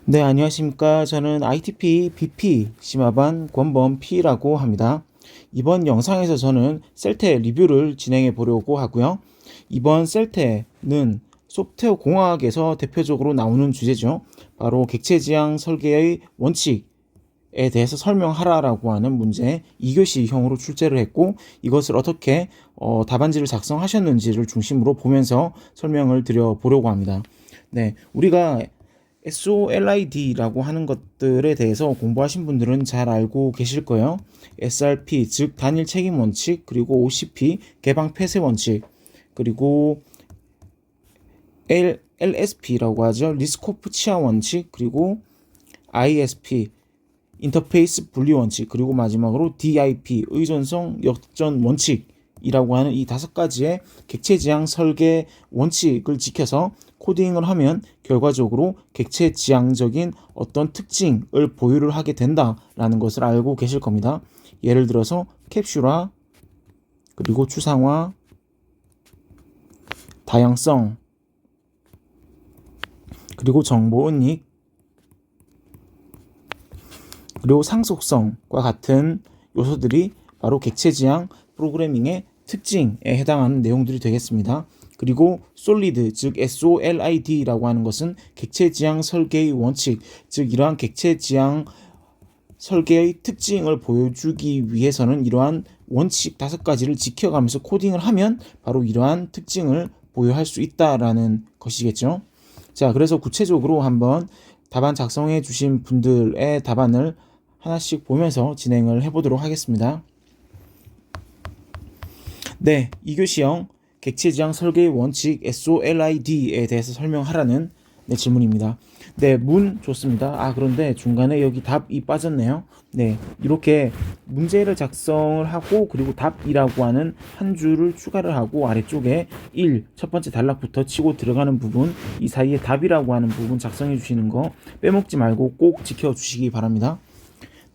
네, 안녕하십니까. 저는 ITP BP 심화반 권범 P라고 합니다. 이번 영상에서 저는 셀테 리뷰를 진행해 보려고 하고요. 이번 셀테는 소프트웨어 공학에서 대표적으로 나오는 주제죠. 바로 객체 지향 설계의 원칙에 대해서 설명하라라고 하는 문제 2교시형으로 출제를 했고, 이것을 어떻게 답안지를 작성하셨는지를 중심으로 보면서 설명을 드려 보려고 합니다. 네, 우리가 SOLID라고 하는 것들에 대해서 공부하신 분들은 잘 알고 계실 거예요. SRP, 즉 단일 책임 원칙, 그리고 OCP, 개방 폐쇄 원칙, 그리고 LSP라고 하죠. 리스코프 치하 원칙, 그리고 ISP, 인터페이스 분리 원칙, 그리고 마지막으로 DIP, 의존성 역전 원칙이라고 하는 이 5가지의 객체 지향 설계 원칙을 지켜서 코딩을 하면 결과적으로 객체 지향적인 어떤 특징을 보유를 하게 된다라는 것을 알고 계실 겁니다. 예를 들어서 캡슐화, 그리고 추상화, 다양성, 그리고 정보 은닉, 그리고 상속성과 같은 요소들이 바로 객체 지향 프로그래밍의 특징에 해당하는 내용들이 되겠습니다. 그리고 솔리드, 즉 SOLID라고 하는 것은 객체 지향 설계의 원칙, 즉 이러한 객체 지향 설계의 특징을 보여주기 위해서는 이러한 원칙 5가지를 지켜가면서 코딩을 하면 바로 이러한 특징을 보유할 수 있다라는 것이겠죠. 자, 그래서 구체적으로 한번 답안 작성해 주신 분들의 답안을 하나씩 보면서 진행을 해보도록 하겠습니다. 네, 2교시형 객체 지향 설계의 원칙 SOLID에 대해서 설명하라는 질문입니다. 네, 문 좋습니다. 그런데 중간에 여기 답이 빠졌네요. 네, 이렇게 문제를 작성을 하고 그리고 답이라고 하는 한 줄을 추가를 하고 아래쪽에 1, 첫 번째 단락부터 치고 들어가는 부분, 이 사이에 답이라고 하는 부분 작성해 주시는 거 빼먹지 말고 꼭 지켜주시기 바랍니다.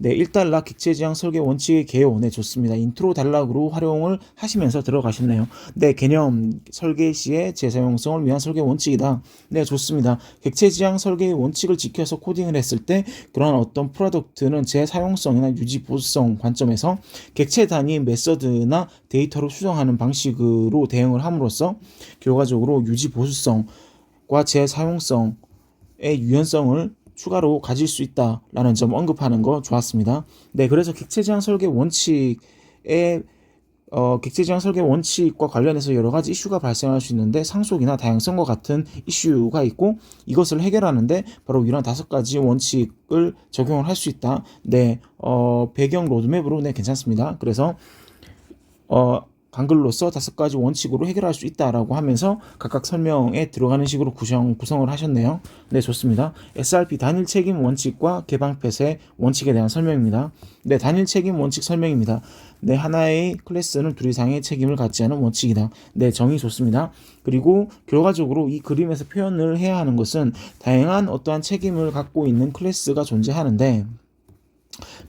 네, 1단락 객체 지향 설계 원칙의 개요. 네, 좋습니다. 인트로 단락으로 활용을 하시면서 들어가셨네요. 네, 개념 설계 시의 재사용성을 위한 설계 원칙이다. 네, 좋습니다. 객체 지향 설계의 원칙을 지켜서 코딩을 했을 때 그러한 어떤 프로덕트는 재사용성이나 유지 보수성 관점에서 객체 단위 메서드나 데이터로 수정하는 방식으로 대응을 함으로써 결과적으로 유지 보수성과 재사용성의 유연성을 추가로 가질 수 있다라는 점 언급하는 거 좋았습니다. 네, 그래서 객체 지향 설계 원칙과 관련해서 여러 가지 이슈가 발생할 수 있는데 상속이나 다양성과 같은 이슈가 있고 이것을 해결하는데 바로 이런 5가지 원칙을 적용을 할 수 있다. 네, 배경 로드맵으로 네, 괜찮습니다. 그래서 한글로서 5가지 원칙으로 해결할 수 있다라고 하면서 각각 설명에 들어가는 식으로 구성을 하셨네요. 네, 좋습니다. SRP 단일 책임 원칙과 개방 폐쇄 원칙에 대한 설명입니다. 네, 단일 책임 원칙 설명입니다. 네, 하나의 클래스는 둘 이상의 책임을 갖지 않은 원칙이다. 네, 정의 좋습니다. 그리고 결과적으로 이 그림에서 표현을 해야 하는 것은 다양한 어떠한 책임을 갖고 있는 클래스가 존재하는데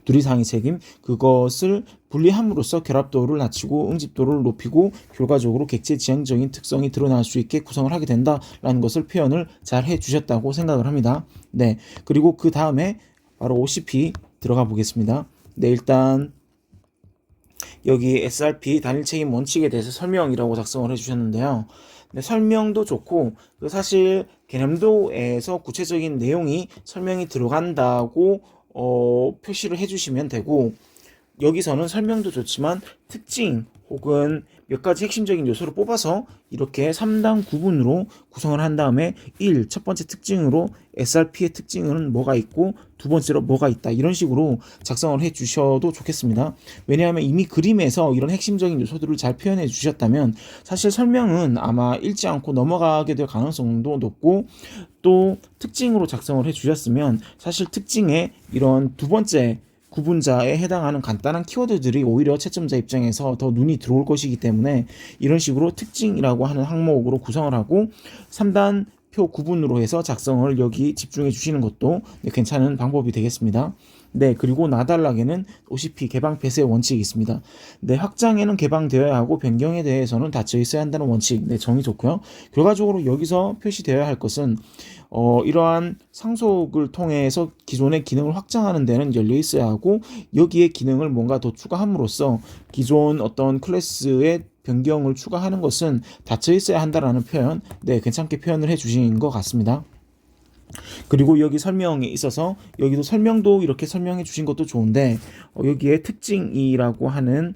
둘 이상의 책임, 그것을 분리함으로써 결합도를 낮추고 응집도를 높이고 결과적으로 객체 지향적인 특성이 드러날 수 있게 구성을 하게 된다라는 것을 표현을 잘 해주셨다고 생각을 합니다. 네, 그리고 그 다음에 바로 OCP 들어가 보겠습니다. 네, 일단 여기 SRP 단일 책임 원칙에 대해서 설명이라고 작성을 해주셨는데요. 네, 설명도 좋고 사실 개념도에서 구체적인 내용이 설명이 들어간다고 표시를 해주시면 되고, 여기서는 설명도 좋지만 특징 혹은 몇 가지 핵심적인 요소를 뽑아서 이렇게 3단 구분으로 구성을 한 다음에 첫 번째 특징으로 SRP의 특징은 뭐가 있고 두 번째로 뭐가 있다, 이런 식으로 작성을 해 주셔도 좋겠습니다. 왜냐하면 이미 그림에서 이런 핵심적인 요소들을 잘 표현해 주셨다면 사실 설명은 아마 읽지 않고 넘어가게 될 가능성도 높고, 또 특징으로 작성을 해 주셨으면 사실 특징에 이런 두 번째 구분자에 해당하는 간단한 키워드들이 오히려 채점자 입장에서 더 눈이 들어올 것이기 때문에 이런 식으로 특징이라고 하는 항목으로 구성을 하고 3단표 구분으로 해서 작성을 여기 집중해 주시는 것도 괜찮은 방법이 되겠습니다. 네, 그리고 나달락에는 OCP 개방 폐쇄 원칙이 있습니다. 네, 확장에는 개방되어야 하고 변경에 대해서는 닫혀 있어야 한다는 원칙. 네, 정의 좋고요. 결과적으로 여기서 표시되어야 할 것은 이러한 상속을 통해서 기존의 기능을 확장하는 데는 열려 있어야 하고, 여기에 기능을 뭔가 더 추가함으로써 기존 어떤 클래스의 변경을 추가하는 것은 닫혀 있어야 한다라는 표현, 네, 괜찮게 표현을 해 주신 것 같습니다. 그리고 여기 설명에 있어서 여기도 설명도 이렇게 설명해 주신 것도 좋은데, 여기에 특징이라고 하는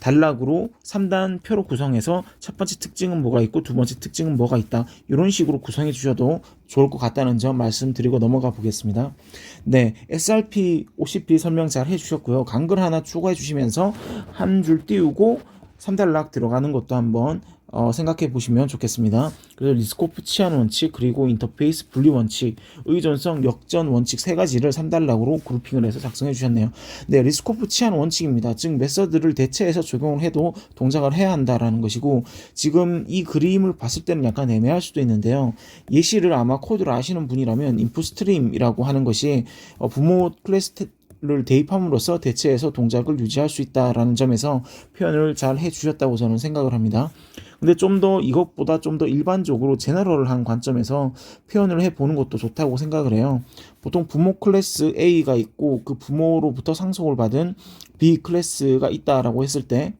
단락으로 3단 표로 구성해서 첫 번째 특징은 뭐가 있고 두 번째 특징은 뭐가 있다, 이런 식으로 구성해 주셔도 좋을 것 같다는 점 말씀드리고 넘어가 보겠습니다. 네, SRP, OCP 설명 잘 해주셨고요. 간글 하나 추가해 주시면서 한 줄 띄우고 3단락 들어가는 것도 한번 생각해 보시면 좋겠습니다. 그래서 리스코프 치안 원칙, 그리고 인터페이스 분리 원칙, 의존성, 역전 원칙 세 가지를 3단락으로 그룹핑을 해서 작성해 주셨네요. 네, 리스코프 치안 원칙입니다. 즉 메서드를 대체해서 적용을 해도 동작을 해야 한다라는 것이고, 지금 이 그림을 봤을 때는 약간 애매할 수도 있는데요. 예시를 아마 코드를 아시는 분이라면 인풋 스트림이라고 하는 것이 부모 클래스 를 대입함으로써 대체해서 동작을 유지할 수 있다라는 점에서 표현을 잘 해주셨다고 저는 생각을 합니다. 근데 좀 더 이것보다 좀 더 일반적으로 제너럴한 관점에서 표현을 해보는 것도 좋다고 생각을 해요. 보통 부모 클래스 A가 있고 그 부모로부터 상속을 받은 B 클래스가 있다라고 했을 때,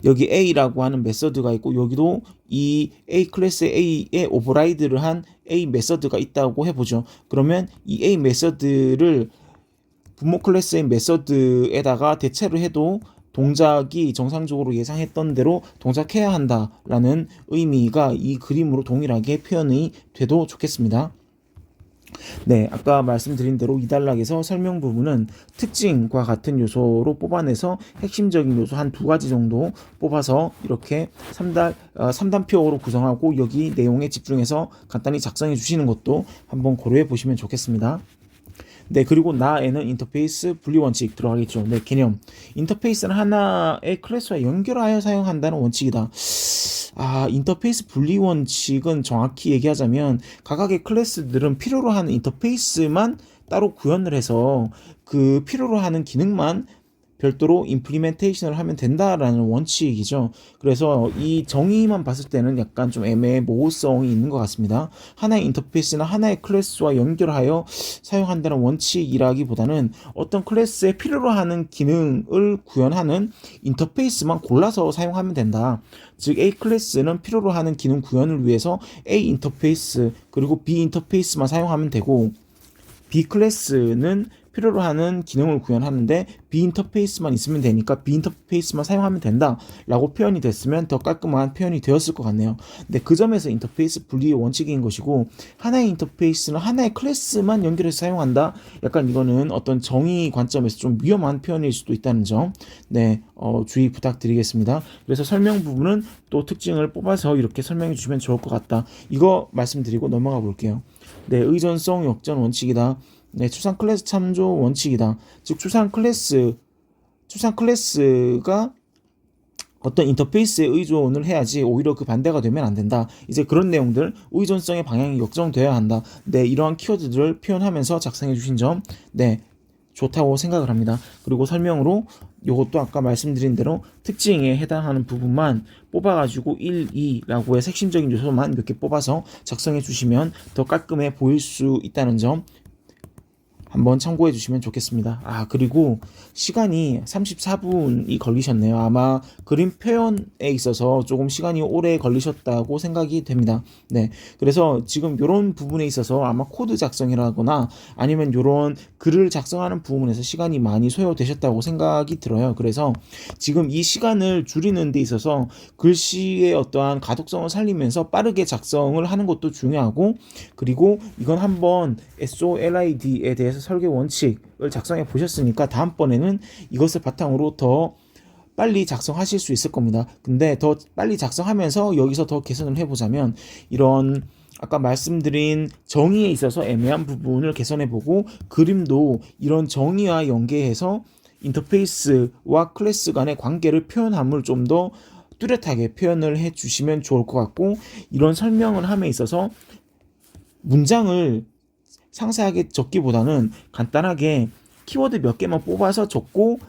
여기 A라고 하는 메서드가 있고 여기도 이 A 클래스 A에 오버라이드를 한 A 메서드가 있다고 해보죠. 그러면 이 A 메서드를 부모 클래스의 메서드에다가 대체를 해도 동작이 정상적으로 예상했던 대로 동작해야 한다라는 의미가 이 그림으로 동일하게 표현이 돼도 좋겠습니다. 네, 아까 말씀드린 대로 이 단락에서 설명 부분은 특징과 같은 요소로 뽑아내서 핵심적인 요소 한 두 가지 정도 뽑아서 이렇게 3단표로 구성하고 여기 내용에 집중해서 간단히 작성해 주시는 것도 한번 고려해 보시면 좋겠습니다. 네, 그리고 나에는 인터페이스 분리 원칙 들어가겠죠. 네, 개념. 인터페이스는 하나의 클래스와 연결하여 사용한다는 원칙이다. 인터페이스 분리 원칙은 정확히 얘기하자면 각각의 클래스들은 필요로 하는 인터페이스만 따로 구현을 해서 그 필요로 하는 기능만 별도로 임플리멘테이션을 하면 된다라는 원칙이죠. 그래서 이 정의만 봤을 때는 약간 좀 애매모호성이 있는 것 같습니다. 하나의 인터페이스나 하나의 클래스와 연결하여 사용한다는 원칙이라기보다는 어떤 클래스에 필요로 하는 기능을 구현하는 인터페이스만 골라서 사용하면 된다. 즉 A 클래스는 필요로 하는 기능 구현을 위해서 A 인터페이스 그리고 B 인터페이스만 사용하면 되고, B 클래스는 필요로 하는 기능을 구현하는데 B 인터페이스만 있으면 되니까 B 인터페이스만 사용하면 된다라고 표현이 됐으면 더 깔끔한 표현이 되었을 것 같네요. 근데 그 점에서 인터페이스 분리의 원칙인 것이고, 하나의 인터페이스는 하나의 클래스만 연결해서 사용한다, 약간 이거는 어떤 정의 관점에서 좀 위험한 표현일 수도 있다는 점, 네, 주의 부탁드리겠습니다. 그래서 설명 부분은 또 특징을 뽑아서 이렇게 설명해 주시면 좋을 것 같다, 이거 말씀드리고 넘어가 볼게요. 네, 의존성 역전 원칙이다. 네, 추상 클래스 참조 원칙이다. 즉 추상 클래스가 어떤 인터페이스에 의존을 해야지 오히려 그 반대가 되면 안 된다. 이제 그런 내용들, 의존성의 방향이 역정되어야 한다. 네, 이러한 키워드들을 표현하면서 작성해 주신 점, 네, 좋다고 생각을 합니다. 그리고 설명으로 이것도 아까 말씀드린 대로 특징에 해당하는 부분만 뽑아가지고 1, 2라고 해서 핵심적인 요소만 몇 개 뽑아서 작성해 주시면 더 깔끔해 보일 수 있다는 점 한번 참고해 주시면 좋겠습니다. 그리고 시간이 34분이 걸리셨네요. 아마 그림 표현에 있어서 조금 시간이 오래 걸리셨다고 생각이 됩니다. 네, 그래서 지금 이런 부분에 있어서 아마 코드 작성이라거나 아니면 이런 글을 작성하는 부분에서 시간이 많이 소요되셨다고 생각이 들어요. 그래서 지금 이 시간을 줄이는 데 있어서 글씨의 어떠한 가독성을 살리면서 빠르게 작성을 하는 것도 중요하고, 그리고 이건 한번 SOLID에 대해서 설계 원칙을 작성해 보셨으니까 다음번에는 이것을 바탕으로 더 빨리 작성하실 수 있을 겁니다. 근데 더 빨리 작성하면서 여기서 더 개선을 해보자면, 이런 아까 말씀드린 정의에 있어서 애매한 부분을 개선해보고, 그림도 이런 정의와 연계해서 인터페이스와 클래스 간의 관계를 표현함을 좀 더 뚜렷하게 표현을 해주시면 좋을 것 같고, 이런 설명을 함에 있어서 문장을 상세하게 적기보다는 간단하게 키워드 몇 개만 뽑아서 적고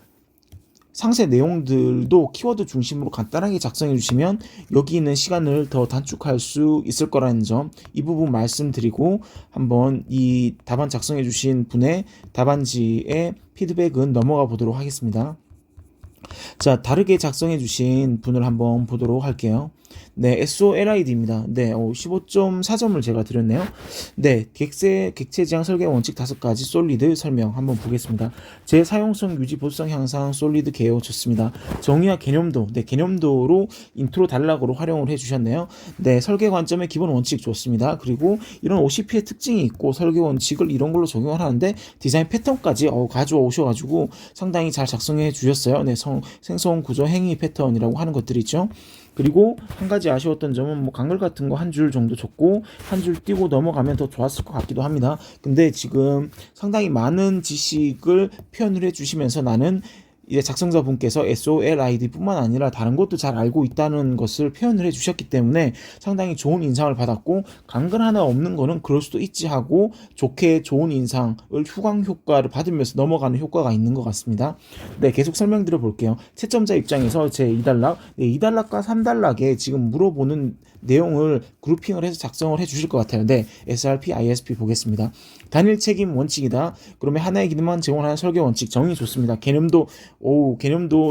상세 내용들도 키워드 중심으로 간단하게 작성해 주시면 여기 있는 시간을 더 단축할 수 있을 거라는 점, 이 부분 말씀드리고 한번 이 답안 작성해 주신 분의 답안지의 피드백은 넘어가 보도록 하겠습니다. 자, 다르게 작성해 주신 분을 한번 보도록 할게요. 네, SOLID입니다. 네, 15.4점을 제가 드렸네요. 네, 객체 지향 설계 원칙 5가지 솔리드 설명 한번 보겠습니다. 제 사용성 유지 보수성 향상 솔리드 개요 좋습니다. 정의와 개념도, 네, 개념도로 인트로 단락으로 활용을 해주셨네요. 네, 설계 관점의 기본 원칙 좋습니다. 그리고 이런 OCP의 특징이 있고 설계 원칙을 이런 걸로 적용을 하는데 디자인 패턴까지 가져오셔가지고 상당히 잘 작성해 주셨어요. 네, 생성 구조 행위 패턴이라고 하는 것들이 있죠. 그리고 한 가지 아쉬웠던 점은 뭐 강글 같은 거 한 줄 정도 줬고 한 줄 띄고 넘어가면 더 좋았을 것 같기도 합니다. 근데 지금 상당히 많은 지식을 표현을 해주시면서 나는 이제 작성자분께서 SOLID뿐만 아니라 다른 것도 잘 알고 있다는 것을 표현을 해주셨기 때문에 상당히 좋은 인상을 받았고, 강글 하나 없는 거는 그럴 수도 있지 하고 좋게 좋은 인상을 후광 효과를 받으면서 넘어가는 효과가 있는 것 같습니다. 네, 계속 설명드려 볼게요. 채점자 입장에서 제 2단락, 네, 2단락과 3단락에 지금 물어보는 내용을 그룹핑을 해서 작성을 해 주실 것 같아요. 네, SRP, ISP 보겠습니다. 단일 책임 원칙이다. 그러면 하나의 기능만 제공하는 설계 원칙 정의 좋습니다. 개념도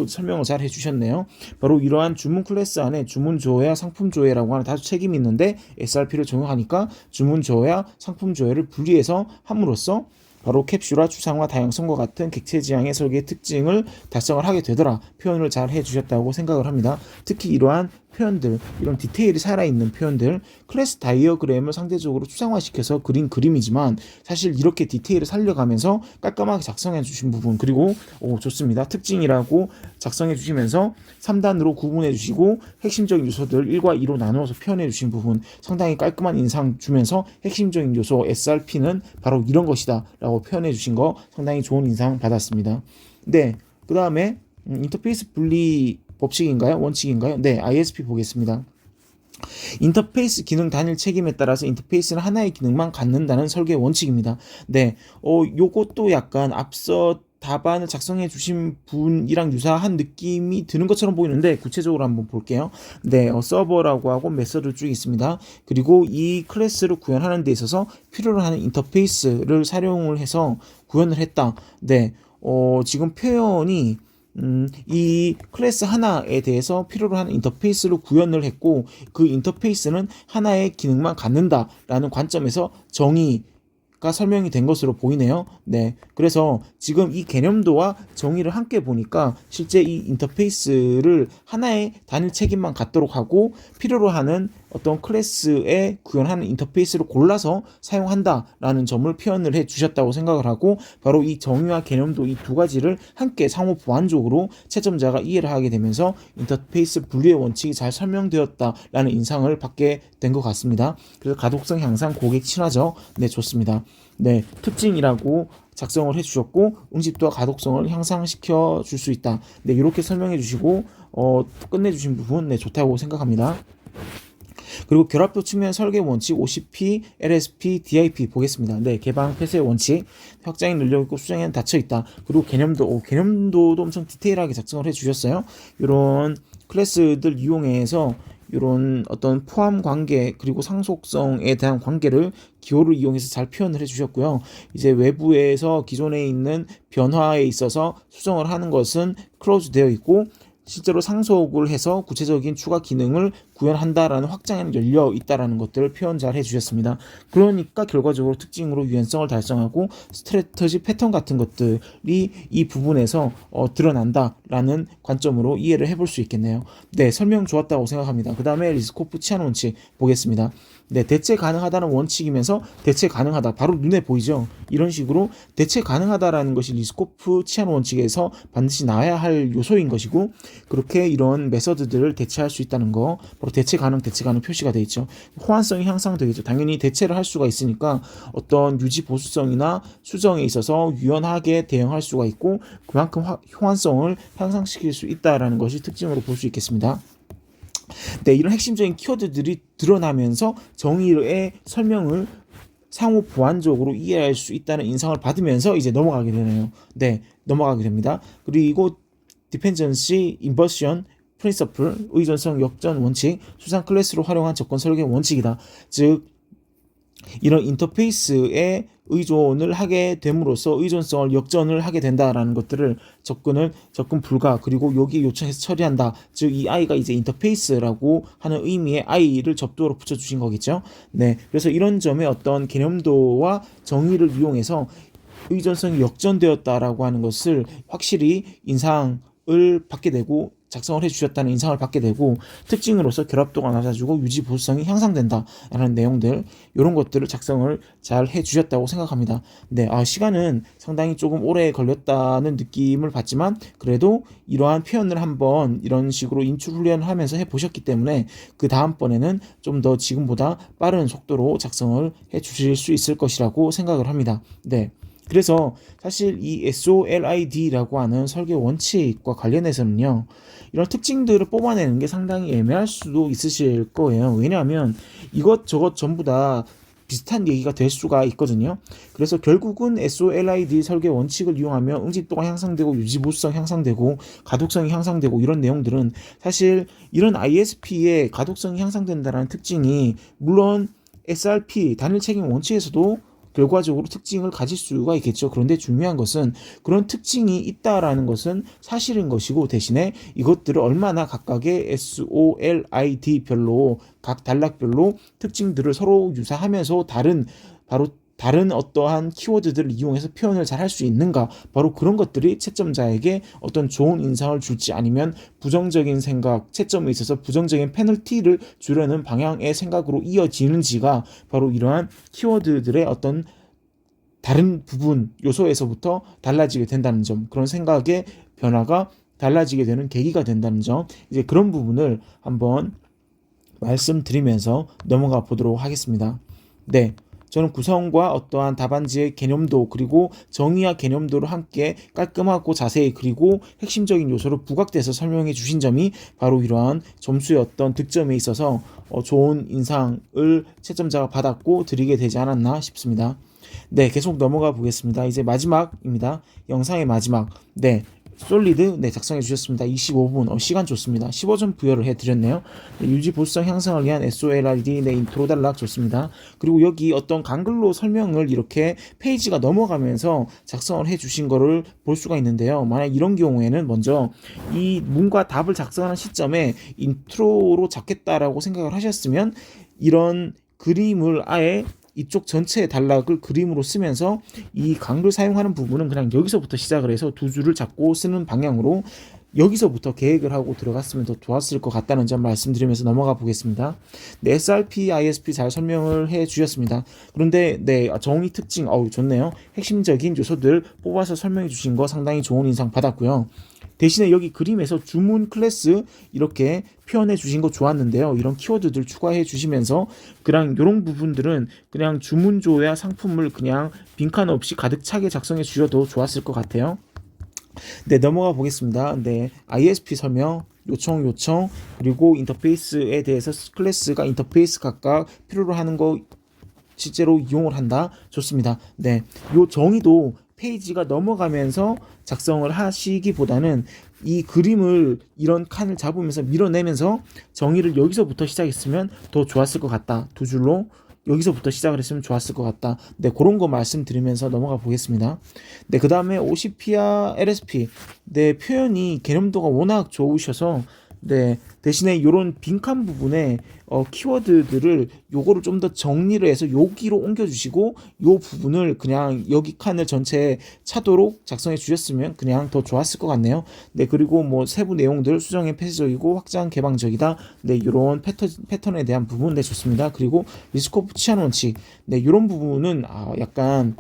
설명을 잘 해주셨네요. 바로 이러한 주문 클래스 안에 주문 조회와 상품 조회라고 하는 다수 책임이 있는데 SRP를 적용하니까 주문 조회와 상품 조회를 분리해서 함으로써 바로 캡슐화, 추상화, 다양성과 같은 객체 지향의 설계의 특징을 달성을 하게 되더라. 표현을 잘 해주셨다고 생각을 합니다. 특히 이러한 표현들, 이런 디테일이 살아있는 표현들, 클래스 다이어그램을 상대적으로 추상화시켜서 그린 그림이지만 사실 이렇게 디테일을 살려가면서 깔끔하게 작성해 주신 부분, 그리고 좋습니다. 특징이라고 작성해 주시면서 3단으로 구분해 주시고 핵심적인 요소들 1과 2로 나누어서 표현해 주신 부분, 상당히 깔끔한 인상 주면서 핵심적인 요소 SRP는 바로 이런 것이다 라고 표현해 주신 거 상당히 좋은 인상 받았습니다. 네, 그 다음에 인터페이스 분리 법칙인가요? 원칙인가요? 네, ISP 보겠습니다. 인터페이스 기능 단일 책임에 따라서 인터페이스는 하나의 기능만 갖는다는 설계 원칙입니다. 네, 요것도 약간 앞서 답안을 작성해 주신 분이랑 유사한 느낌이 드는 것처럼 보이는데 구체적으로 한번 볼게요. 네, 서버라고 하고 메서드 쭉 있습니다. 그리고 이 클래스를 구현하는 데 있어서 필요로 하는 인터페이스를 사용을 해서 구현을 했다. 네, 지금 표현이 이 클래스 하나에 대해서 필요로 하는 인터페이스를 구현을 했고 그 인터페이스는 하나의 기능만 갖는다라는 관점에서 정의가 설명이 된 것으로 보이네요. 네, 그래서 지금 이 개념도와 정의를 함께 보니까 실제 이 인터페이스를 하나의 단일 책임만 갖도록 하고 필요로 하는 어떤 클래스에 구현하는 인터페이스를 골라서 사용한다라는 점을 표현을 해 주셨다고 생각을 하고, 바로 이 정의와 개념도 이 두 가지를 함께 상호 보완적으로 채점자가 이해를 하게 되면서 인터페이스 분리의 원칙이 잘 설명되었다라는 인상을 받게 된 것 같습니다. 그래서 가독성 향상, 고객 친화적, 네, 좋습니다. 네, 특징이라고 작성을 해주셨고 응집도와 가독성을 향상시켜 줄 수 있다. 네, 이렇게 설명해 주시고 끝내주신 부분, 네, 좋다고 생각합니다. 그리고 결합도 측면 설계 원칙 OCP, LSP, DIP 보겠습니다. 네, 개방 폐쇄 원칙, 확장이 늘려있고 수정에는 닫혀있다. 그리고 개념도도 엄청 디테일하게 작성을 해주셨어요. 이런 클래스들 이용해서 이런 어떤 포함 관계 그리고 상속성에 대한 관계를 기호를 이용해서 잘 표현을 해주셨고요. 이제 외부에서 기존에 있는 변화에 있어서 수정을 하는 것은 클로즈 되어 있고 실제로 상속을 해서 구체적인 추가 기능을 구현한다라는 확장에는 열려 있다라는 것들을 표현 잘 해주셨습니다. 그러니까 결과적으로 특징으로 유연성을 달성하고 스트래터지 패턴 같은 것들이 이 부분에서 드러난다라는 관점으로 이해를 해볼 수 있겠네요. 네, 설명 좋았다고 생각합니다. 그 다음에 리스코프 치안 원칙 보겠습니다. 네, 대체 가능하다는 원칙이면서 대체 가능하다, 바로 눈에 보이죠. 이런 식으로 대체 가능하다라는 것이 리스코프 치안 원칙에서 반드시 나와야 할 요소인 것이고, 그렇게 이런 메서드들을 대체할 수 있다는 거, 바로 대체 가능 표시가 되어 있죠. 호환성이 향상되겠죠. 당연히 대체를 할 수가 있으니까 어떤 유지 보수성이나 수정에 있어서 유연하게 대응할 수가 있고 그만큼 호환성을 향상시킬 수 있다라는 것이 특징으로 볼 수 있겠습니다. 네, 이런 핵심적인 키워드들이 드러나면서 정의의 설명을 상호 보완적으로 이해할 수 있다는 인상을 받으면서 이제 넘어가게 되네요. 네, 넘어가게 됩니다. 그리고 dependency inversion principle, 의존성 역전 원칙, 수상 클래스로 활용한 접근 설계 원칙이다. 즉 이런 인터페이스에 의존을 하게 됨으로써 의존성을 역전을 하게 된다라는 것들을 접근 불가, 그리고 여기 요청해서 처리한다. 즉 이 i가 이제 인터페이스라고 하는 의미의 i를 접두어로 붙여주신 거겠죠. 네, 그래서 이런 점의 어떤 개념도와 정의를 이용해서 의존성이 역전되었다라고 하는 것을 확실히 인상을 받게 되고, 작성을 해주셨다는 인상을 받게 되고, 특징으로서 결합도가 낮아지고 유지 보수성이 향상된다라는 내용들, 이런 것들을 작성을 잘 해주셨다고 생각합니다. 네, 시간은 상당히 조금 오래 걸렸다는 느낌을 받지만 그래도 이러한 표현을 한번 이런 식으로 인출 훈련을 하면서 해보셨기 때문에 그 다음번에는 좀 더 지금보다 빠른 속도로 작성을 해주실 수 있을 것이라고 생각을 합니다. 네. 그래서 사실 이 SOLID라고 하는 설계 원칙과 관련해서는요, 이런 특징들을 뽑아내는 게 상당히 애매할 수도 있으실 거예요. 왜냐하면 이것저것 전부 다 비슷한 얘기가 될 수가 있거든요. 그래서 결국은 SOLID 설계 원칙을 이용하면 응집도가 향상되고 유지보수성 향상되고 가독성이 향상되고 이런 내용들은 사실 이런 ISP의 가독성이 향상된다는 특징이 물론 SRP 단일 책임 원칙에서도 결과적으로 특징을 가질 수가 있겠죠. 그런데 중요한 것은 그런 특징이 있다라는 것은 사실인 것이고, 대신에 이것들을 얼마나 각각의 SOLID별로 각 단락별로 특징들을 서로 유사하면서 다른 어떠한 키워드들을 이용해서 표현을 잘 할 수 있는가, 바로 그런 것들이 채점자에게 어떤 좋은 인상을 줄지 아니면 부정적인 생각, 채점에 있어서 부정적인 페널티를 주려는 방향의 생각으로 이어지는지가 바로 이러한 키워드들의 어떤 다른 부분 요소에서부터 달라지게 된다는 점, 그런 생각의 변화가 달라지게 되는 계기가 된다는 점, 이제 그런 부분을 한번 말씀드리면서 넘어가 보도록 하겠습니다. 네, 저는 구성과 어떠한 답안지의 개념도 그리고 정의와 개념도를 함께 깔끔하고 자세히 그리고 핵심적인 요소를 부각돼서 설명해 주신 점이 바로 이러한 점수의 어떤 득점에 있어서 좋은 인상을 채점자가 받았고 드리게 되지 않았나 싶습니다. 네, 계속 넘어가 보겠습니다. 이제 마지막입니다. 영상의 마지막. 네, 솔리드 작성해 주셨습니다. 25분 시간 좋습니다. 15점 부여를 해드렸네요. 유지 보수성 향상을 위한 SOLID 인트로 단락 좋습니다. 그리고 여기 어떤 강글로 설명을 이렇게 페이지가 넘어가면서 작성을 해주신 거를 볼 수가 있는데요. 만약 이런 경우에는 먼저 이 문과 답을 작성하는 시점에 인트로로 잡겠다라고 생각을 하셨으면 이런 그림을 아예 이쪽 전체의 단락을 그림으로 쓰면서 이 강글 사용하는 부분은 그냥 여기서부터 시작을 해서 두 줄을 잡고 쓰는 방향으로 여기서부터 계획을 하고 들어갔으면 더 좋았을 것 같다는 점 말씀드리면서 넘어가 보겠습니다. 네, SRP, ISP 잘 설명을 해 주셨습니다. 그런데 정의 특징 좋네요. 핵심적인 요소들 뽑아서 설명해 주신 거 상당히 좋은 인상 받았고요. 대신에 여기 그림에서 주문 클래스 이렇게 표현해 주신 거 좋았는데요. 이런 키워드들 추가해 주시면서 그냥 이런 부분들은 그냥 주문조야 상품을 그냥 빈칸 없이 가득 차게 작성해 주셔도 좋았을 것 같아요. 네, 넘어가 보겠습니다. 네, ISP 설명, 요청, 그리고 인터페이스에 대해서 클래스가 인터페이스 각각 필요로 하는 거 실제로 이용을 한다. 좋습니다. 네, 요 정의도 페이지가 넘어가면서 작성을 하시기보다는 이 그림을 이런 칸을 잡으면서 밀어내면서 정의를 여기서부터 시작했으면 더 좋았을 것 같다. 두 줄로 여기서부터 시작을 했으면 좋았을 것 같다. 네, 그런 거 말씀드리면서 넘어가 보겠습니다. 네, 그 다음에 OCP와 LSP. 네, 표현이 개념도가 워낙 좋으셔서 네, 대신에 이런 빈칸 부분에 키워드들을 요거를 좀 더 정리를 해서 여기로 옮겨주시고 요 부분을 그냥 여기 칸을 전체에 차도록 작성해 주셨으면 그냥 더 좋았을 것 같네요. 네, 그리고 뭐 세부 내용들 수정에 폐쇄적이고 확장 개방적이다. 네, 요런 패턴에 대한 부분 좋습니다. 그리고 리스코프 치안 원칙. 네, 요런 부분은 약간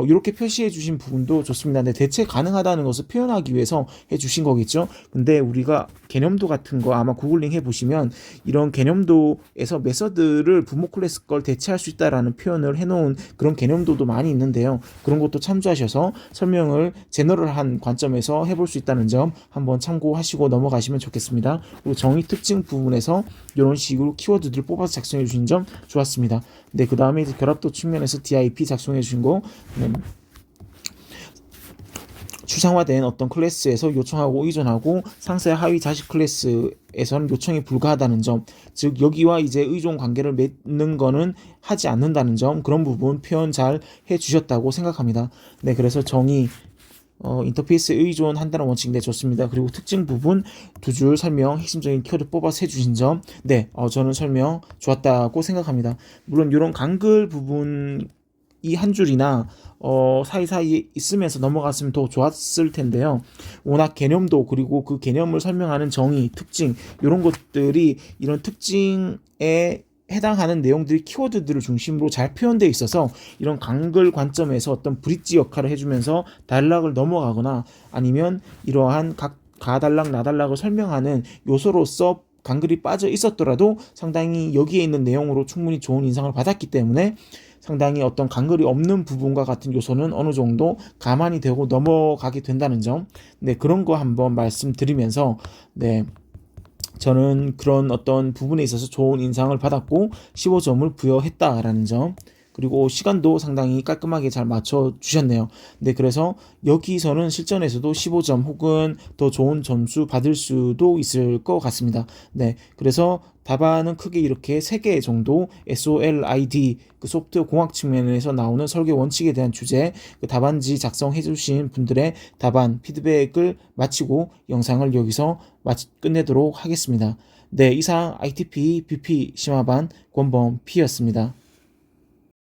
이렇게 표시해 주신 부분도 좋습니다. 근데 대체 가능하다는 것을 표현하기 위해서 해 주신 거겠죠. 근데 우리가 개념도 같은 거 아마 구글링 해 보시면 이런 개념도에서 메서드를 부모 클래스 걸 대체할 수 있다라는 표현을 해 놓은 그런 개념도도 많이 있는데요. 그런 것도 참조하셔서 설명을 제너럴한 관점에서 해볼 수 있다는 점 한번 참고하시고 넘어가시면 좋겠습니다. 그리고 정의 특징 부분에서 이런 식으로 키워드들을 뽑아서 작성해 주신 점 좋았습니다. 네, 그 다음에 결합도 측면에서 DIP 작성해 주신 거 추상화된 어떤 클래스에서 요청하고 의존하고 상세 하위 자식 클래스에서는 요청이 불가하다는 점, 즉 여기와 이제 의존 관계를 맺는 거는 하지 않는다는 점, 그런 부분 표현 잘 해주셨다고 생각합니다. 네, 그래서 정의 인터페이스 의존한다는 원칙인데 좋습니다. 그리고 특징 부분 두 줄 설명, 핵심적인 키워드 뽑아서 해주신 점, 네, 저는 설명 좋았다고 생각합니다. 물론 이런 간글 부분 이 한 줄이나 사이사이에 있으면서 넘어갔으면 더 좋았을 텐데요. 워낙 개념도 그리고 그 개념을 설명하는 정의, 특징 이런 것들이 이런 특징에 해당하는 내용들이 키워드들을 중심으로 잘 표현되어 있어서 이런 간글 관점에서 어떤 브릿지 역할을 해주면서 단락을 넘어가거나 아니면 이러한 각 가달락 나달락을 설명하는 요소로서 간글이 빠져 있었더라도 상당히 여기에 있는 내용으로 충분히 좋은 인상을 받았기 때문에 상당히 어떤 간글이 없는 부분과 같은 요소는 어느 정도 가만히 되고 넘어가게 된다는 점, 네, 그런 거 한번 말씀드리면서, 네, 저는 그런 어떤 부분에 있어서 좋은 인상을 받았고 15점을 부여했다라는 점, 그리고 시간도 상당히 깔끔하게 잘 맞춰주셨네요. 네, 그래서 여기서는 실전에서도 15점 혹은 더 좋은 점수 받을 수도 있을 것 같습니다. 네, 그래서 답안은 크게 이렇게 3개 정도 SOLID 그 소프트웨어 공학 측면에서 나오는 설계 원칙에 대한 주제, 그 답안지 작성해 주신 분들의 답안 피드백을 마치고 영상을 여기서 끝내도록 하겠습니다. 네, 이상 ITP BP 심화반 권범 P였습니다.